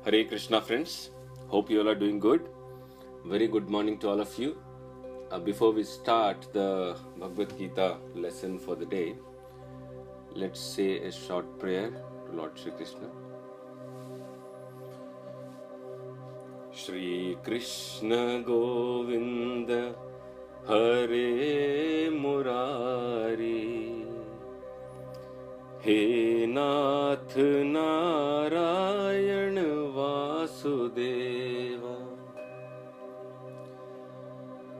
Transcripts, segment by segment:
Hare Krishna friends, hope you all are doing good. Very good morning to all of you. Before we start the Bhagavad Gita lesson for the day, let's say a short prayer to Lord Shri Krishna. Shri Krishna Govinda Hare Murari He Nath Narayan Vasudeva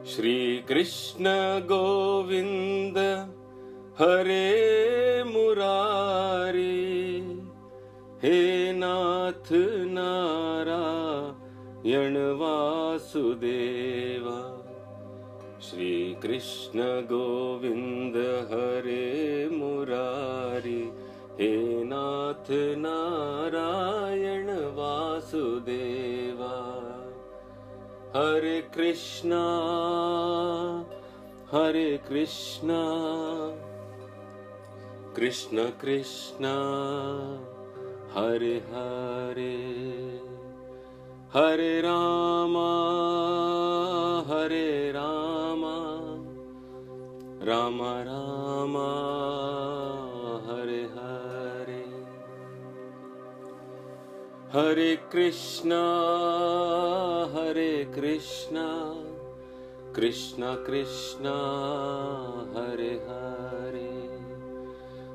Shri Krishna Govinda Hare Murari He Nath Narayan Vasudeva Shri Krishna Govinda Hare Murari He Nath Narayan Vasudeva Hare Krishna Hare Krishna Krishna Krishna Hare Hare Hare Rama Hare Rama Rama Rama Hare Hare Hare Krishna Hare Krishna Krishna Krishna Hare Hare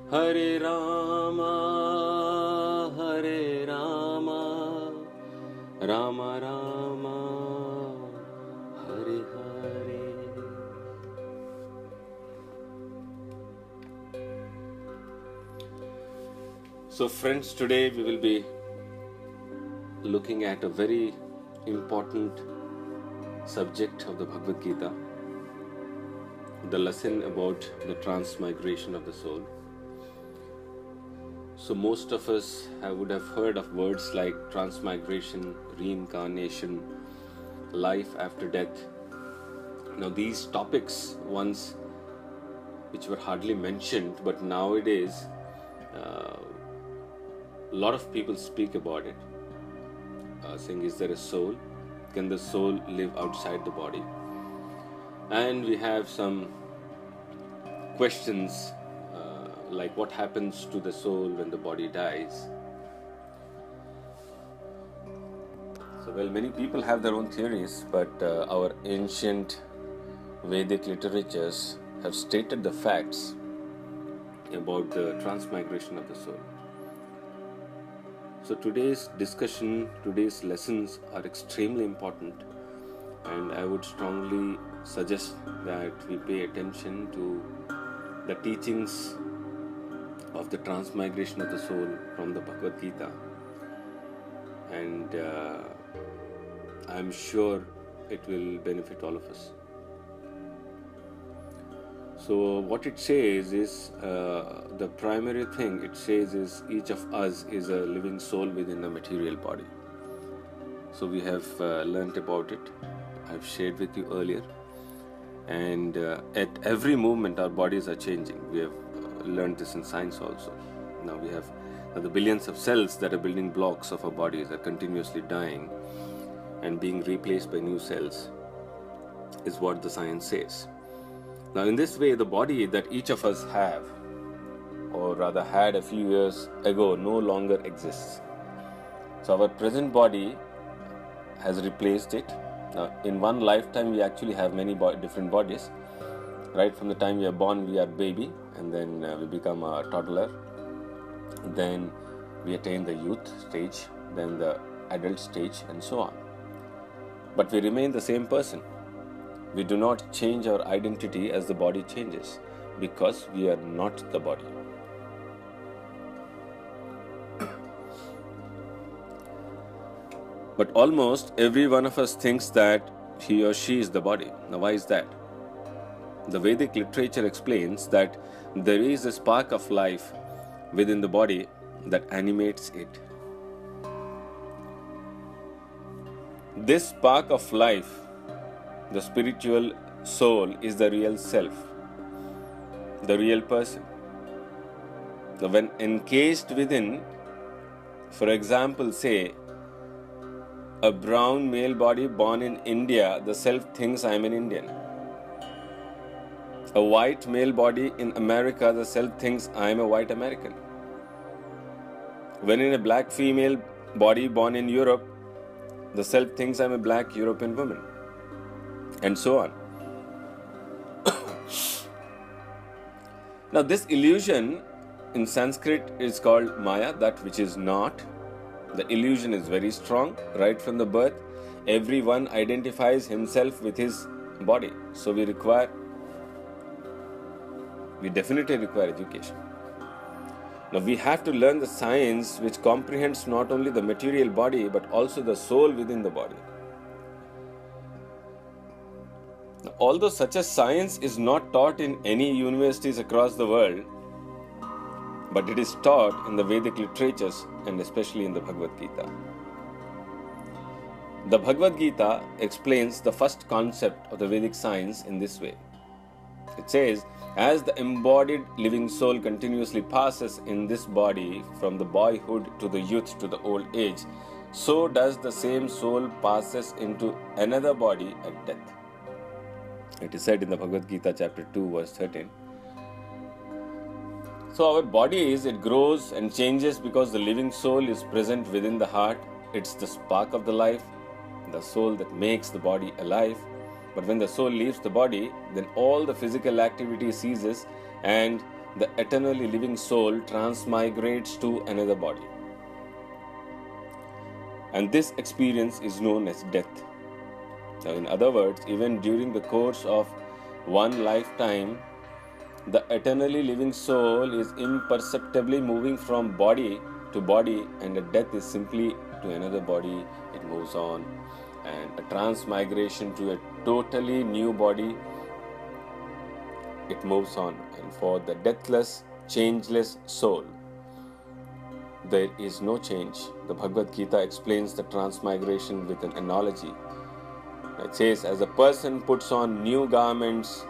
Hare Rama Hare Rama Rama Rama Hare Hare. So friends, today we will be looking at a very important subject of the Bhagavad Gita, the lesson about the transmigration of the soul. So most of us would have heard of words like transmigration, reincarnation, life after death. Now these topics once which were hardly mentioned, but nowadays a lot of people speak about it, saying, is there a soul? Can the soul live outside the body? And we have some questions like what happens to the soul when the body dies. So well, many people have their own theories, but our ancient Vedic literatures have stated the facts about the transmigration of the soul. So today's discussion, today's lessons are extremely important, and I would strongly suggest that we pay attention to the teachings of the transmigration of the soul from the Bhagavad Gita, and I'm sure it will benefit all of us. So what it says is, the primary thing it says is each of us is a living soul within a material body. So we have learnt about it, I've shared with you earlier, and at every moment our bodies are changing. We have learned this in science also. Now we have the billions of cells that are building blocks of our bodies are continuously dying and being replaced by new cells, is what the science says. Now in this way, the body that each of us have, or rather had a few years ago, no longer exists. So our present body has replaced it. Now in one lifetime we actually have many different bodies. Right from the time we are born, we are baby, and then we become a toddler, then we attain the youth stage, then the adult stage, and so on. But we remain the same person. We do not change our identity as the body changes, because we are not the body. But almost every one of us thinks that he or she is the body. Now why is that? The Vedic literature explains that there is a spark of life within the body that animates it. This spark of life, the spiritual soul, is the real self, the real person. So when encased within, for example, say, a brown male body born in India, the self thinks I am an Indian. A white male body in America, the self thinks I am a white American. When in a black female body born in Europe, the self thinks I am a black European woman. And so on. Now this illusion in Sanskrit is called Maya, that which is not. The illusion is very strong. Right from the birth, everyone identifies himself with his body. So we definitely require education. Now we have to learn the science which comprehends not only the material body but also the soul within the body. Now, although such a science is not taught in any universities across the world, but it is taught in the Vedic literatures and especially in the Bhagavad Gita. The Bhagavad Gita explains the first concept of the Vedic science in this way. It says, as the embodied living soul continuously passes in this body from the boyhood to the youth to the old age, so does the same soul passes into another body at death. It is said in the Bhagavad Gita chapter 2 verse 13. So our bodies, it grows and changes because the living soul is present within the heart. It's the spark of the life, the soul that makes the body alive. But when the soul leaves the body, then all the physical activity ceases and the eternally living soul transmigrates to another body. And this experience is known as death. Now, in other words, even during the course of one lifetime, the eternally living soul is imperceptibly moving from body to body, and a death is simply to another body. It moves on, and a transmigration to a totally new body, it moves on. And for the deathless, changeless soul, there is no change. The Bhagavad Gita explains the transmigration with an analogy. It says, as a person puts on new garments,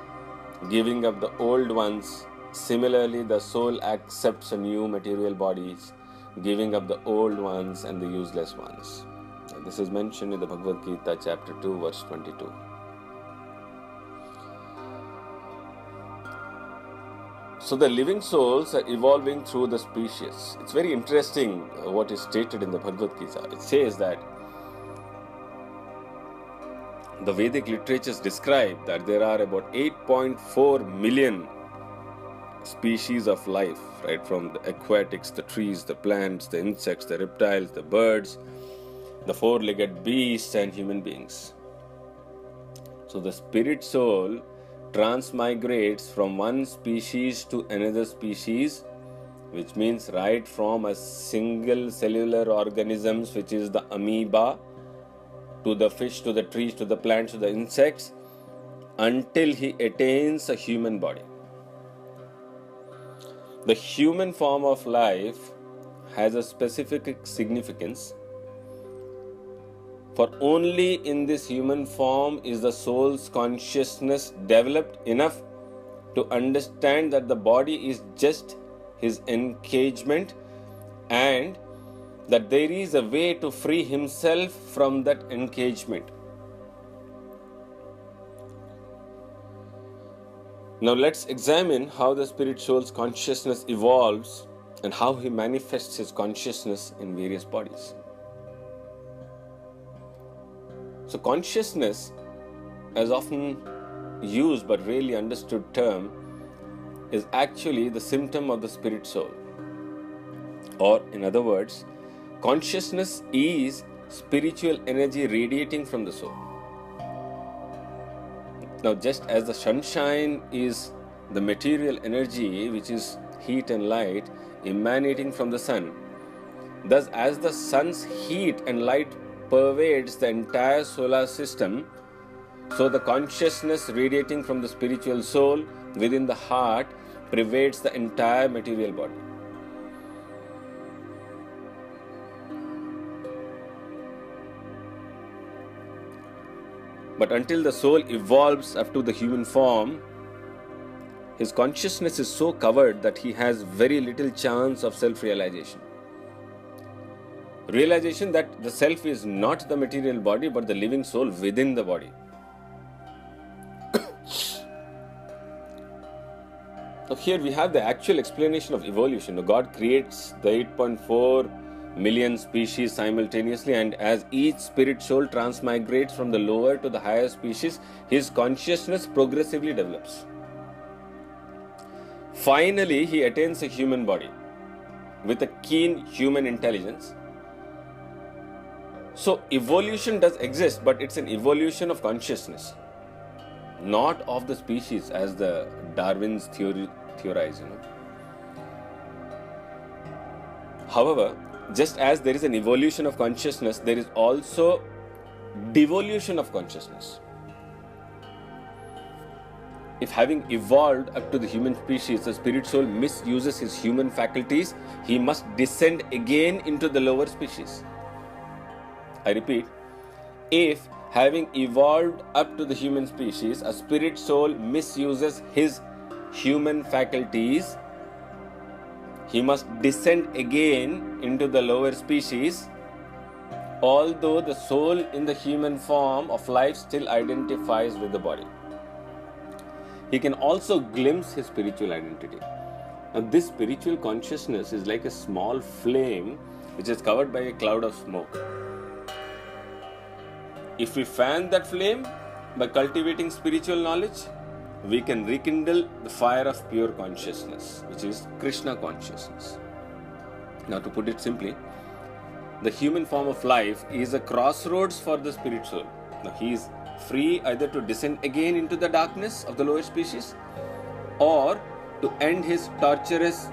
giving up the old ones, similarly the soul accepts a new material bodies, giving up the old ones and the useless ones. And this is mentioned in the Bhagavad Gita chapter 2 verse 22. So the living souls are evolving through the species. It's very interesting what is stated in the Bhagavad Gita. It says that the Vedic literatures describe that there are about 8.4 million species of life, right from the aquatics, the trees, the plants, the insects, the reptiles, the birds, the four-legged beasts and human beings. So the spirit soul transmigrates from one species to another species, which means right from a single cellular organisms, which is the amoeba, to the fish, to the trees, to the plants, to the insects, until he attains a human body. The human form of life has a specific significance, for only in this human form is the soul's consciousness developed enough to understand that the body is just his encagement and that there is a way to free himself from that engagement. Now let's examine how the spirit soul's consciousness evolves and how he manifests his consciousness in various bodies. So consciousness, as often used but rarely understood term, is actually the symptom of the spirit soul. Or in other words, consciousness is spiritual energy radiating from the soul. Now, just as the sunshine is the material energy, which is heat and light emanating from the sun, thus as the sun's heat and light pervades the entire solar system, so the consciousness radiating from the spiritual soul within the heart pervades the entire material body. But until the soul evolves up to the human form, his consciousness is so covered that he has very little chance of self-realization. Realization that the self is not the material body but the living soul within the body. So here we have the actual explanation of evolution. God creates the 8.4 million species simultaneously, and as each spirit soul transmigrates from the lower to the higher species, his consciousness progressively develops. Finally, he attains a human body with a keen human intelligence. So evolution does exist, but it's an evolution of consciousness, not of the species as the Darwin's theorize. However, just as there is an evolution of consciousness, there is also devolution of consciousness. If having evolved up to the human species, the spirit soul misuses his human faculties, he must descend again into the lower species. I repeat, if having evolved up to the human species, a spirit soul misuses his human faculties, he must descend again into the lower species, although the soul in the human form of life still identifies with the body. He can also glimpse his spiritual identity. Now, this spiritual consciousness is like a small flame which is covered by a cloud of smoke. If we fan that flame by cultivating spiritual knowledge, we can rekindle the fire of pure consciousness, which is Krishna consciousness. Now, to put it simply, the human form of life is a crossroads for the spirit soul. Now, he is free either to descend again into the darkness of the lower species or to end his torturous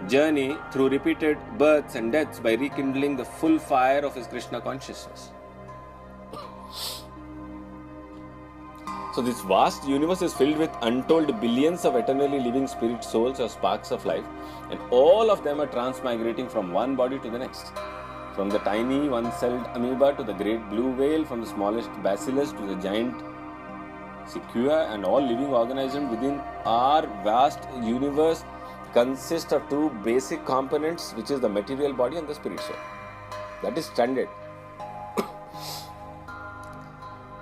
journey through repeated births and deaths by rekindling the full fire of his Krishna consciousness. So this vast universe is filled with untold billions of eternally living spirit souls or sparks of life, and all of them are transmigrating from one body to the next. From the tiny one-celled amoeba to the great blue whale, from the smallest bacillus to the giant sequoia, and all living organisms within our vast universe consist of two basic components, which is the material body and the spirit soul. That is standard.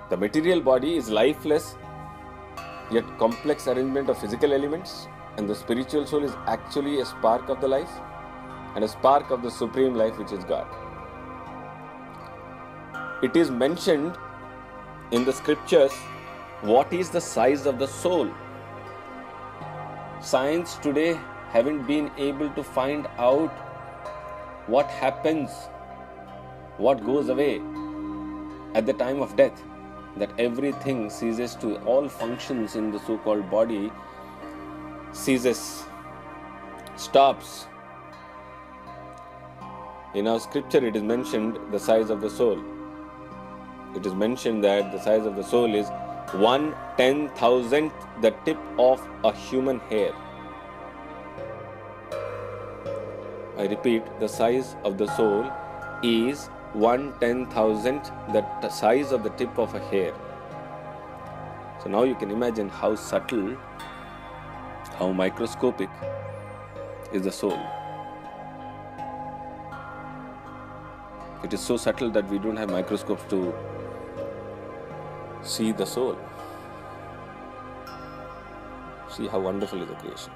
The material body is lifeless yet complex arrangement of physical elements, and the spiritual soul is actually a spark of the life and a spark of the supreme life, which is God. It is mentioned in the scriptures what is the size of the soul. Science today haven't been able to find out what happens, what goes away at the time of death. That everything ceases to, all functions in the so-called body ceases, stops. In our scripture it is mentioned the size of the soul. It is mentioned that the size of the soul is 1/10,000th the tip of a human hair. I repeat, the size of the soul is 1/10,000th the size of the tip of a hair. So now you can imagine how subtle, how microscopic is the soul. It is so subtle that we don't have microscopes to see the soul. See how wonderful is the creation.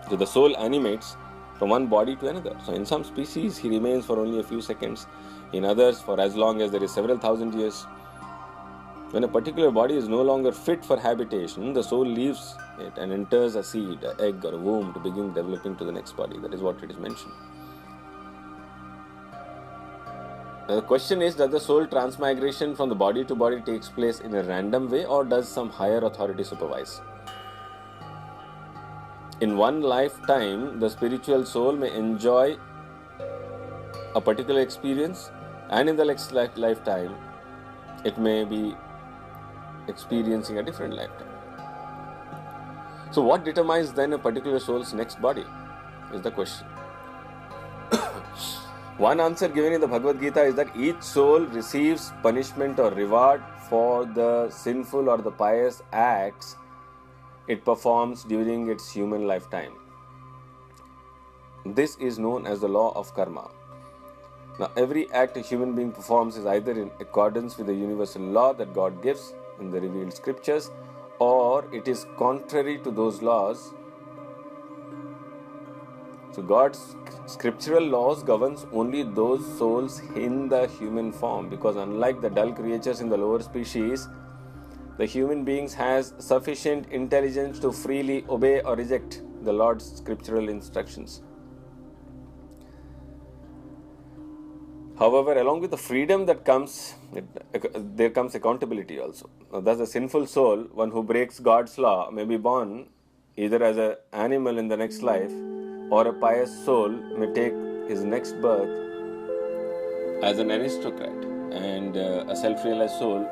So the soul animates from one body to another. So in some species he remains for only a few seconds, in others for as long as there is several thousand years. When a particular body is no longer fit for habitation, the soul leaves it and enters a seed, an egg or a womb to begin developing to the next body. That is what it is mentioned. Now the question is, does the soul transmigration from the body to body takes place in a random way, or does some higher authority supervise? In one lifetime, the spiritual soul may enjoy a particular experience, and in the next lifetime, it may be experiencing a different lifetime. So what determines then a particular soul's next body is the question. One answer given in the Bhagavad Gita is that each soul receives punishment or reward for the sinful or the pious acts it performs during its human lifetime. This is known as the law of karma. Now, every act a human being performs is either in accordance with the universal law that God gives in the revealed scriptures, or it is contrary to those laws. So God's scriptural laws governs only those souls in the human form, because unlike the dull creatures in the lower species, the human beings has sufficient intelligence to freely obey or reject the Lord's scriptural instructions. However, along with the freedom that comes, there comes accountability also. Now, thus, a sinful soul, one who breaks God's law, may be born either as an animal in the next life, or a pious soul may take his next birth as an aristocrat, and a self-realized soul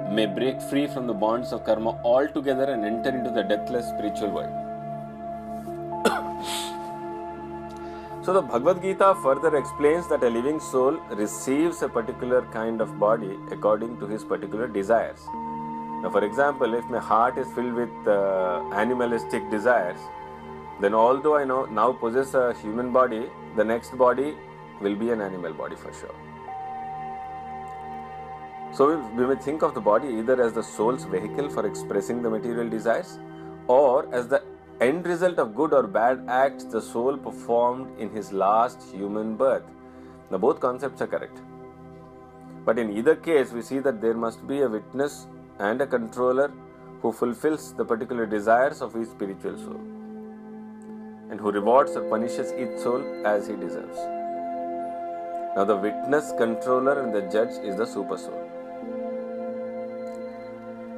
may break free from the bonds of karma altogether and enter into the deathless spiritual world. So the Bhagavad Gita further explains that a living soul receives a particular kind of body according to his particular desires. Now, for example, if my heart is filled with animalistic desires, then although I now possess a human body, the next body will be an animal body for sure. So we may think of the body either as the soul's vehicle for expressing the material desires, or as the end result of good or bad acts the soul performed in his last human birth. Now, both concepts are correct. But in either case, we see that there must be a witness and a controller who fulfills the particular desires of each spiritual soul, and who rewards or punishes each soul as he deserves. Now, the witness, controller, and the judge is the SuperSoul.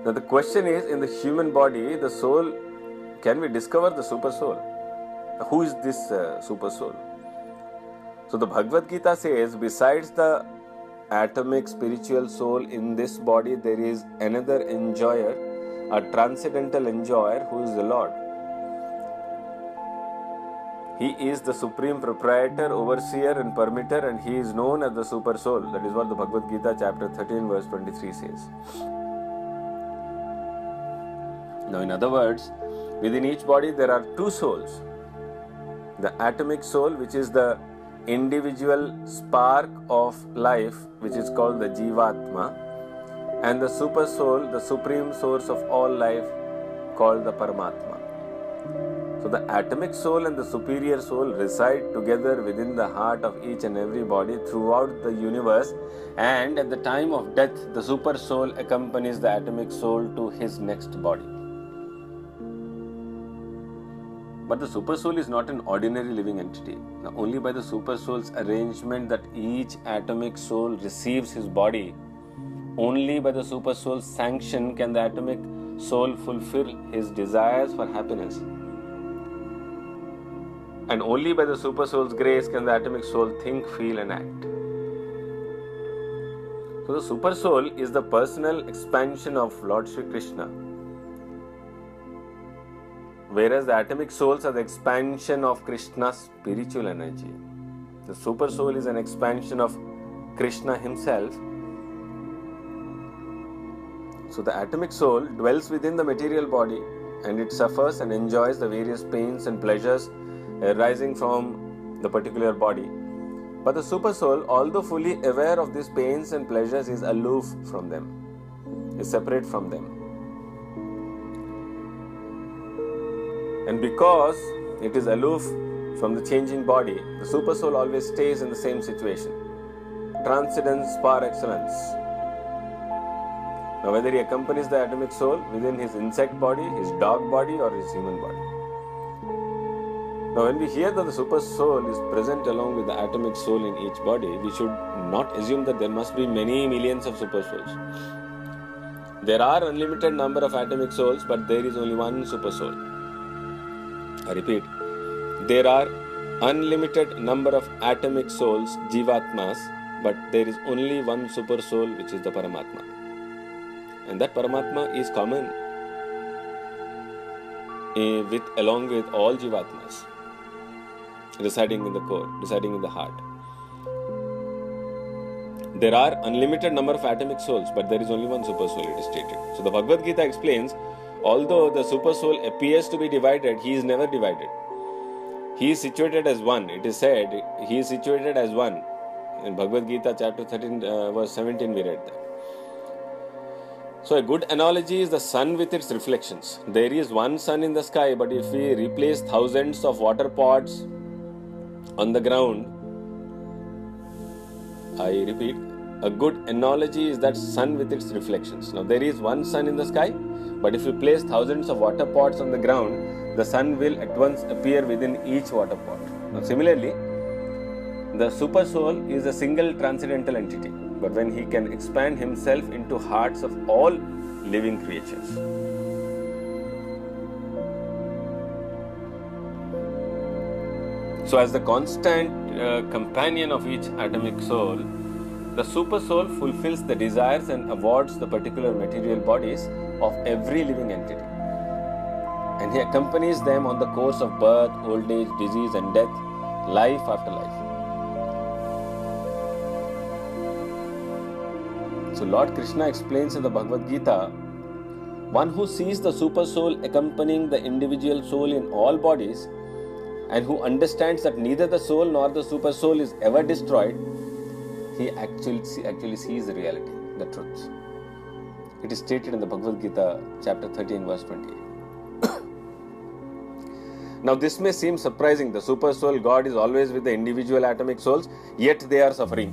Now, the question is, in the human body, the soul, can we discover the SuperSoul? Who is this SuperSoul? So, the Bhagavad Gita says, besides the atomic spiritual soul in this body, there is another enjoyer, a transcendental enjoyer, who is the Lord. He is the supreme proprietor, overseer, and permitter, and he is known as the SuperSoul. That is what the Bhagavad Gita chapter 13 verse 23 says. Now, in other words, within each body there are two souls. The atomic soul, which is the individual spark of life, which is called the Jivatma, and the SuperSoul, the supreme source of all life, called the Paramatma. So the atomic soul and the superior soul reside together within the heart of each and every body throughout the universe, and at the time of death, the SuperSoul accompanies the atomic soul to his next body. But the SuperSoul is not an ordinary living entity. Now, only by the SuperSoul's arrangement that each atomic soul receives his body, only by the SuperSoul's sanction can the atomic soul fulfill his desires for happiness. And only by the SuperSoul's grace can the atomic soul think, feel, and act. So the SuperSoul is the personal expansion of Lord Shri Krishna, whereas the atomic souls are the expansion of Krishna's spiritual energy. The SuperSoul is an expansion of Krishna himself. So the atomic soul dwells within the material body, and it suffers and enjoys the various pains and pleasures arising from the particular body. But the SuperSoul, although fully aware of these pains and pleasures, is aloof from them, is separate from them. And because it is aloof from the changing body, the SuperSoul always stays in the same situation. Transcendence par excellence. Now, whether he accompanies the atomic soul within his insect body, his dog body, or his human body. Now, when we hear that the SuperSoul is present along with the atomic soul in each body, we should not assume that there must be many millions of SuperSouls. There are unlimited number of atomic souls, but there is only one SuperSoul. I repeat, there are unlimited number of atomic souls, Jivatmas, but there is only one SuperSoul, which is the Paramatma. And that Paramatma is common along with all Jivatmas, residing in the core, residing in the heart. There are unlimited number of atomic souls, but there is only one SuperSoul, it is stated. So the Bhagavad Gita explains, although the SuperSoul appears to be divided, he is never divided. he is situated as one. It is said he is situated as one. In Bhagavad Gita chapter 13 verse 17 we read that. So a good analogy is the sun with its reflections. There is one sun in the sky, but if we replace thousands of water pots on the ground, I repeat, a good analogy is that sun with its reflections. Now there is one sun in the sky, but if we place thousands of water pots on the ground, the sun will at once appear within each water pot. Now similarly, the SuperSoul is a single transcendental entity, but when he can expand himself into hearts of all living creatures. So as the constant companion of each atomic soul, the SuperSoul fulfills the desires and awards the particular material bodies of every living entity. And he accompanies them on the course of birth, old age, disease and death, life after life. So Lord Krishna explains in the Bhagavad Gita, one who sees the SuperSoul accompanying the individual soul in all bodies and who understands that neither the soul nor the SuperSoul is ever destroyed, he actually sees the reality, the truth. It is stated in the Bhagavad Gita chapter 13 verse 28. Now this may seem surprising. The SuperSoul God is always with the individual atomic souls, yet they are suffering.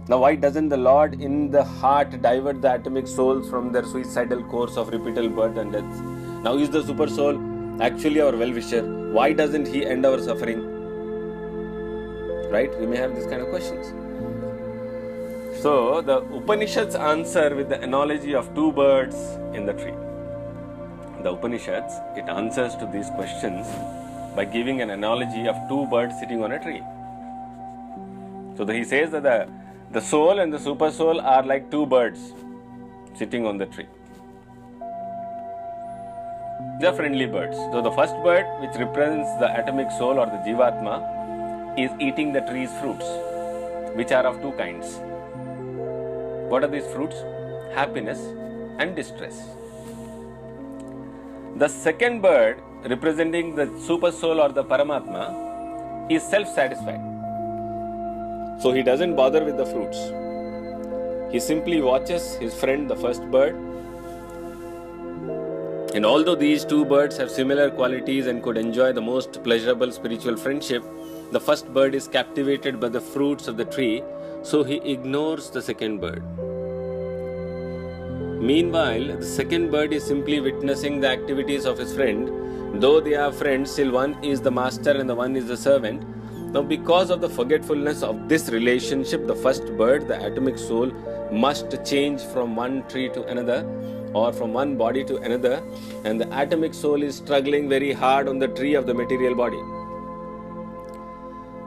Now why doesn't the Lord in the heart divert the atomic souls from their suicidal course of repeated birth and death? Now is the SuperSoul actually our well-wisher? Why doesn't he end our suffering? Right? We may have these kind of questions. So the Upanishads answer with the analogy of two birds in the tree. The Upanishads, it answers to these questions by giving an analogy of two birds sitting on a tree. So he says that the soul and the SuperSoul are like two birds sitting on the tree. They are friendly birds. So the first bird, which represents the atomic soul or the Jivatma, is eating the tree's fruits, which are of two kinds. What are these fruits? Happiness and distress. The second bird, representing the SuperSoul or the Paramatma, is self-satisfied. So he doesn't bother with the fruits. He simply watches his friend, the first bird. And although these two birds have similar qualities and could enjoy the most pleasurable spiritual friendship, the first bird is captivated by the fruits of the tree, so he ignores the second bird. Meanwhile, the second bird is simply witnessing the activities of his friend. Though they are friends, still one is the master and the one is the servant. Now, because of the forgetfulness of this relationship, the first bird, the atomic soul, must change from one tree to another or from one body to another, and the atomic soul is struggling very hard on the tree of the material body.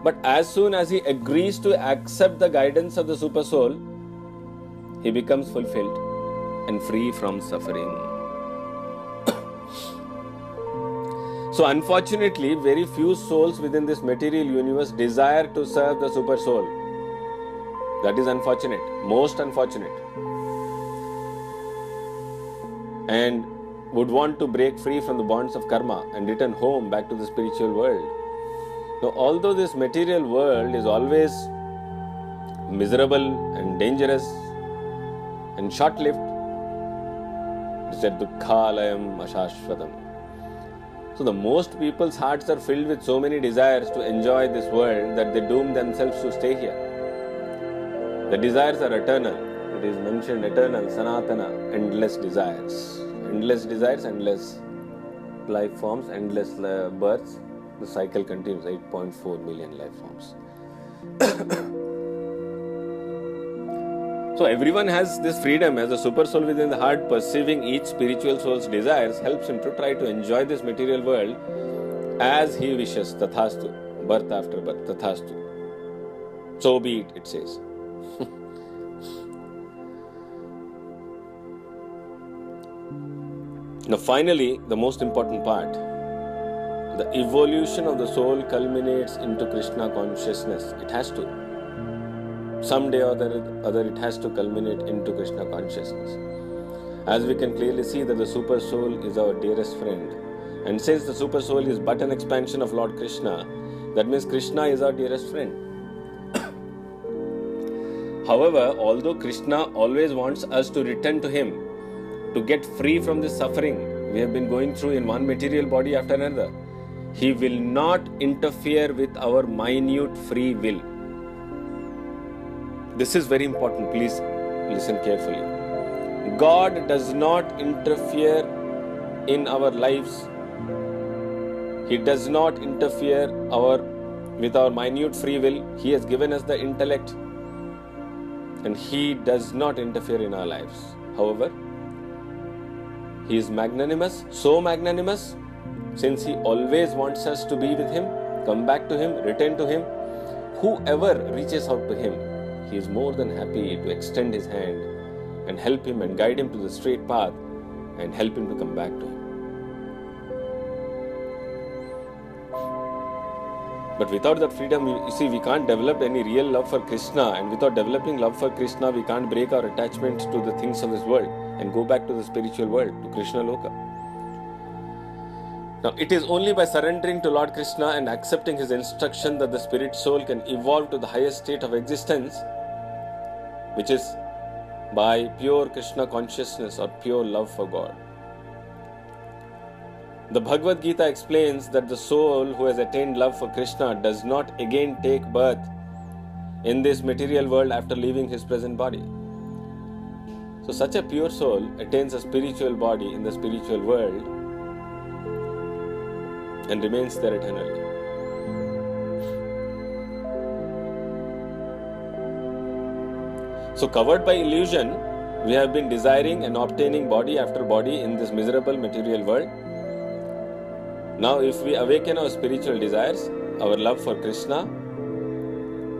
But as soon as he agrees to accept the guidance of the SuperSoul, he becomes fulfilled and free from suffering. So unfortunately, very few souls within this material universe desire to serve the SuperSoul. That is unfortunate, most unfortunate. And would want to break free from the bonds of karma and return home back to the spiritual world. Now, although this material world is always miserable and dangerous and short-lived, it is said dukkhalayam ashashvatam. So the most people's hearts are filled with so many desires to enjoy this world that they doom themselves to stay here. The desires are eternal. It is mentioned eternal, sanatana, endless desires. Endless desires, endless life forms, endless births. The cycle continues, 8.4 million life forms. So everyone has this freedom as a SuperSoul within the heart. Perceiving each spiritual soul's desires helps him to try to enjoy this material world as he wishes, tathastu, birth after birth, tathastu. So be it, it says. Now finally, the most important part. The evolution of the soul culminates into Krishna consciousness. It has to. Someday or other it has to culminate into Krishna consciousness. As we can clearly see that the SuperSoul is our dearest friend And since the SuperSoul is but an expansion of Lord Krishna, that means Krishna is our dearest friend. However, although Krishna always wants us to return to Him, to get free from this suffering we have been going through in one material body after another, He will not interfere with our minute free will. This is very important. Please listen carefully. God does not interfere in our lives. He does not interfere with our minute free will. He has given us the intellect, and He does not interfere in our lives. However, He is magnanimous, so magnanimous, since He always wants us to be with Him, come back to Him, return to Him. Whoever reaches out to Him, He is more than happy to extend His hand and help him and guide him to the straight path and help him to come back to Him. But without that freedom, you see, we can't develop any real love for Krishna, and without developing love for Krishna, we can't break our attachment to the things of this world and go back to the spiritual world, to Krishna Loka. Now, it is only by surrendering to Lord Krishna and accepting His instruction that the spirit soul can evolve to the highest state of existence, which is by pure Krishna consciousness or pure love for God. The Bhagavad Gita explains that the soul who has attained love for Krishna does not again take birth in this material world after leaving his present body. So such a pure soul attains a spiritual body in the spiritual world and remains there eternally. So covered by illusion, we have been desiring and obtaining body after body in this miserable material world. Now, if we awaken our spiritual desires, our love for Krishna,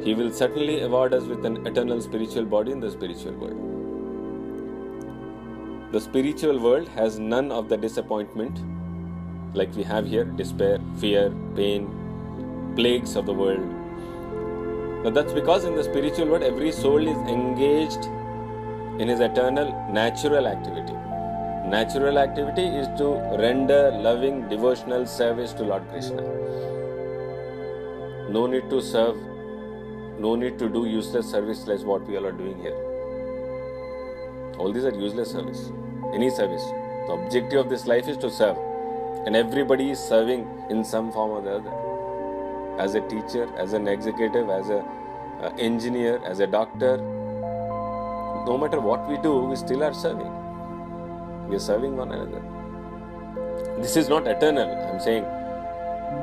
He will certainly award us with an eternal spiritual body in the spiritual world. The spiritual world has none of the disappointment like we have here: despair, fear, pain, plagues of the world. Now, that's because in the spiritual world, every soul is engaged in his eternal natural activity. Natural activity is to render loving devotional service to Lord Krishna. No need to serve, no need to do useless service like what we all are doing here. All these are useless service, any service. The objective of this life is to serve, and everybody is serving in some form or the other. As a teacher, as an executive, as an engineer, as a doctor, no matter what we do, we still are serving. We are serving one another. This is not eternal. I am saying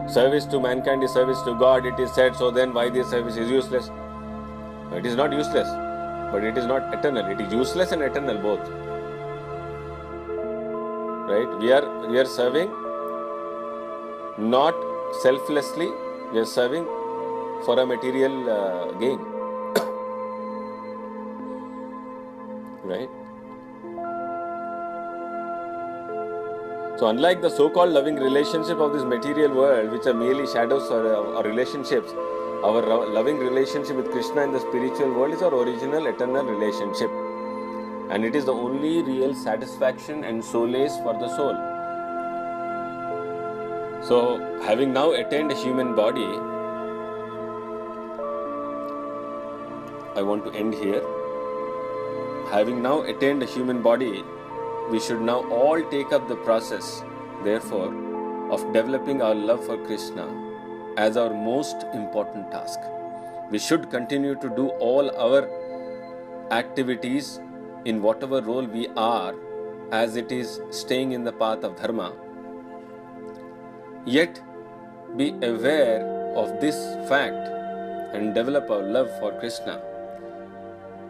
service to mankind is service to God. It is said, so then why this service is useless? No, it is not useless, but it is not eternal. It is useless and eternal both. Right? We are serving not selflessly. We are serving for a material gain. Right? So unlike the so-called loving relationship of this material world, which are merely shadows or relationships, our loving relationship with Krishna in the spiritual world is our original eternal relationship. And it is the only real satisfaction and solace for the soul. So, having now attained a human body, I want to end here. Having now attained a human body, we should now all take up the process, therefore, of developing our love for Krishna as our most important task. We should continue to do all our activities in whatever role we are, as it is staying in the path of dharma. Yet, be aware of this fact and develop our love for Krishna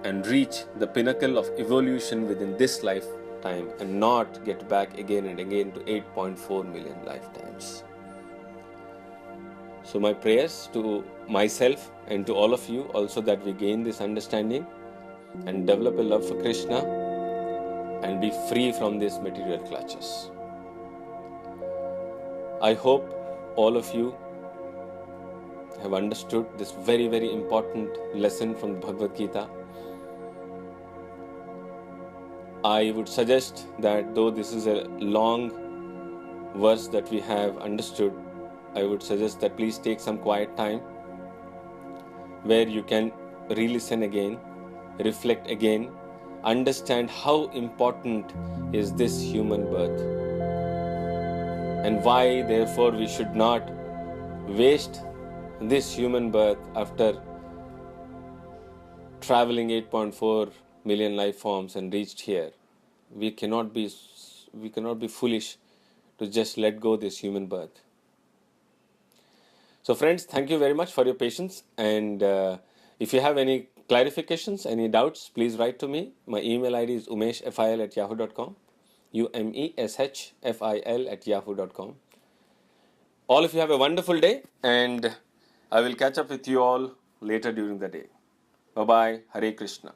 and reach the pinnacle of evolution within this lifetime and not get back again and again to 8.4 million lifetimes. So my prayers to myself and to all of you also that we gain this understanding and develop a love for Krishna and be free from these material clutches. I hope all of you have understood this very, very important lesson from Bhagavad Gita. I would suggest that though this is a long verse that we have understood, I would suggest that please take some quiet time where you can re-listen again, reflect again, understand how important is this human birth, and why therefore we should not waste this human birth after traveling 8.4 million life forms and reached here. We cannot be foolish to just let go this human birth. So friends, thank you very much for your patience, and if you have any clarifications, any doubts, please write to me. My email ID is umeshfil@yahoo.com, umeshfil@yahoo.com. All of you have a wonderful day, and I will catch up with you all later during the day. Bye-bye. Hare Krishna.